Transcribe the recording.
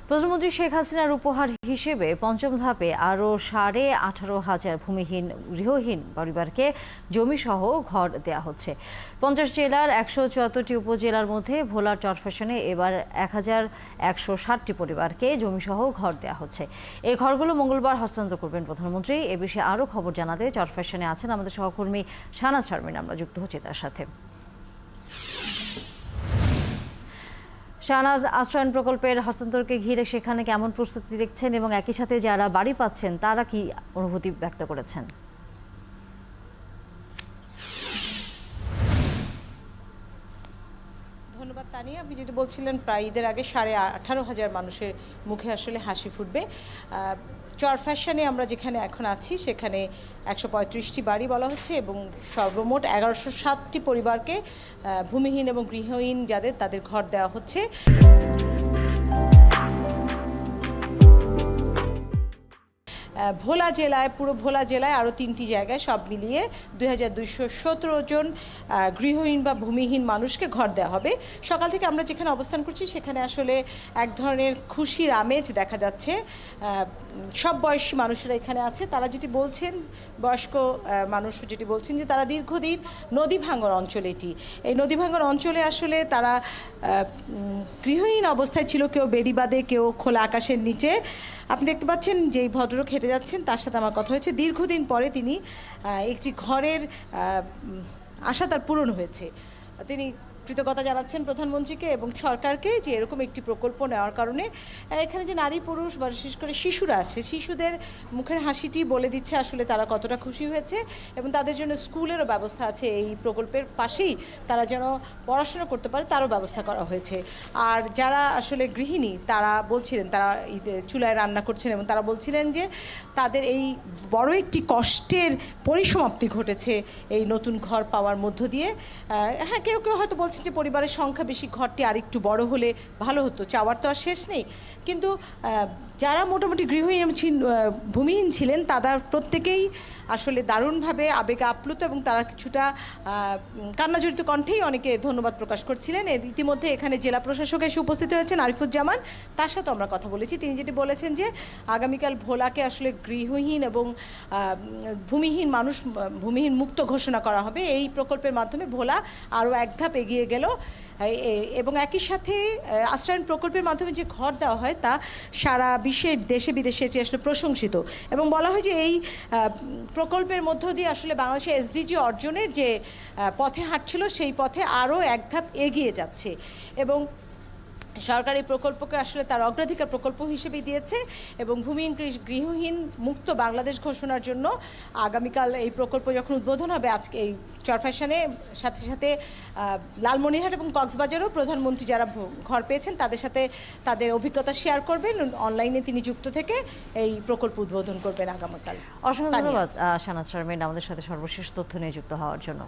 প্রধানমন্ত্রী শেখ হাসিনার উপহার হিসেবে পঞ্চম ধাপে আরও 18,500 ভূমিহীন গৃহহীন পরিবারকে জমিসহ ঘর দেওয়া হচ্ছে। 50 জেলার 174টি উপজেলার মধ্যে ভোলার চরফ্যাশনে এবার 1,160টি পরিবারকে জমিসহ ঘর দেওয়া হচ্ছে। এই ঘরগুলো মঙ্গলবার হস্তান্তর করবেন প্রধানমন্ত্রী। এ বিষয়ে আরও খবর জানাতে চরফ্যাশনে আছেন আমাদের সহকর্মী শাহনাজ শারমিন। আমরা যুক্ত হচ্ছি তার সাথে। শাহনাজ, আশ্রয়ণ প্রকল্পের হস্তান্তরকে ঘিরে সেখানে কেমন প্রস্তুতি দেখছেন এবং একই সাথে যারা বাড়ি পাচ্ছেন তারা কি অনুভূতি ব্যক্ত করেছেন? ধন্যবাদ তানিয়া। আপনি যেটা বলছিলেন, প্রায় ঈদের আগে 18,500 মানুষের মুখে আসলে হাসি ফুটবে। চরফ্যাশনে আমরা যেখানে এখন আছি সেখানে 135টি বাড়ি বলা হচ্ছে এবং সর্বমোট 1,160টি পরিবারকে ভূমিহীন এবং গৃহহীন তাদের ঘর দেওয়া হচ্ছে। পুরো ভোলা জেলায় আরও 3টি জায়গায় সব মিলিয়ে 2,217 জন গৃহহীন বা ভূমিহীন মানুষকে ঘর দেওয়া হবে। সকাল থেকে আমরা যেখানে অবস্থান করছি সেখানে আসলে এক ধরনের খুশির আমেজ দেখা যাচ্ছে। সব বয়সী মানুষেরা এখানে আছে। তারা যেটি বলছেন, বয়স্ক মানুষ যেটি বলছেন যে তারা দীর্ঘদিন নদী ভাঙর অঞ্চল, এই নদী ভাঙর অঞ্চলে আসলে তারা গৃহহীন অবস্থায় ছিল, কেউ বেড়িবাঁধে, কেউ খোলা আকাশের নিচে। আপনি দেখতে পাচ্ছেন যে এই ভদ্রলোক হেঁটে যাচ্ছেন, তার সাথে আমার কথা হয়েছে। দীর্ঘদিন পরে তিনি একটি ঘরের আশা তার পূরণ হয়েছে। তিনি কৃতজ্ঞতা জানাচ্ছেন প্রধানমন্ত্রীকে এবং সরকারকে যে এরকম একটি প্রকল্প নেওয়ার কারণে এখানে যে নারী পুরুষ বা বিশেষ করে শিশুরা আসছে, শিশুদের মুখের হাসিটি বলে দিচ্ছে আসলে তারা কতটা খুশি হয়েছে এবং তাদের জন্য স্কুলেরও ব্যবস্থা আছে। এই প্রকল্পের পাশেই তারা যেন পড়াশোনা করতে পারে তারও ব্যবস্থা করা হয়েছে। আর যারা আসলে গৃহিণী তারা বলছিলেন, তারা চুলায় রান্না করছেন এবং তারা বলছিলেন যে তাদের এই বড় একটি কষ্টের পরিসমাপ্তি ঘটেছে এই নতুন ঘর পাওয়ার মধ্য দিয়ে। হ্যাঁ, কেউ কেউ হয়তো বলছেন যে পরিবারের সংখ্যা বেশি, ঘরটি আরেকটু বড় হলে ভালো হতো, চাওয়ার তো আর শেষ নেই। কিন্তু যারা মোটামুটি গৃহহীন ভূমিহীন ছিলেন তারা প্রত্যেকেই আসলে দারুণভাবে আবেগে আপ্লুত এবং তারা কিছুটা কান্নাজড়িত কণ্ঠেই অনেকে ধন্যবাদ প্রকাশ করছিলেন। ইতিমধ্যে এখানে জেলা প্রশাসক এসে উপস্থিত হয়েছেন আরিফুজ্জামান, তার সাথে আমরা কথা বলেছি। তিনি যেটি বলেছেন যে আগামীকাল ভোলাকে আসলে গৃহহীন এবং ভূমিহীন মুক্ত ঘোষণা করা হবে। এই প্রকল্পের মাধ্যমে ভোলা আরও এক ধাপ এগিয়ে গেল এবং একই সাথে আশ্রয়ণ প্রকল্পের মাধ্যমে যে ঘর দেওয়া হয় তা সারা বিশ্বে, দেশে বিদেশে এটি আসলে প্রশংসিত এবং বলা হয় যে এই প্রকল্পের মধ্য দিয়ে আসলে বাংলাদেশে এসডিজি অর্জনের যে পথে হাঁটছিল সেই পথে আরও এক ধাপ এগিয়ে যাচ্ছে এবং সরকার এই প্রকল্পকে আসলে তার অগ্রাধিকার প্রকল্প হিসেবেই দিয়েছে এবং ভূমিহীন গৃহহীন মুক্ত বাংলাদেশ ঘোষণার জন্য আগামীকাল এই প্রকল্প যখন উদ্বোধন হবে, আজকে এই চরফ্যাশনে সাথে সাথে লালমনিরহাট এবং কক্সবাজারও প্রধানমন্ত্রী যারা ঘর পেয়েছেন তাদের সাথে তাদের অভিজ্ঞতা শেয়ার করবেন। অনলাইনে তিনি যুক্ত থেকে এই প্রকল্প উদ্বোধন করবেন আগামীকাল। অসংখ্য ধন্যবাদ শাহনাজ শারমিন আমাদের সাথে সর্বশেষ তথ্য নিয়ে যুক্ত হওয়ার জন্য।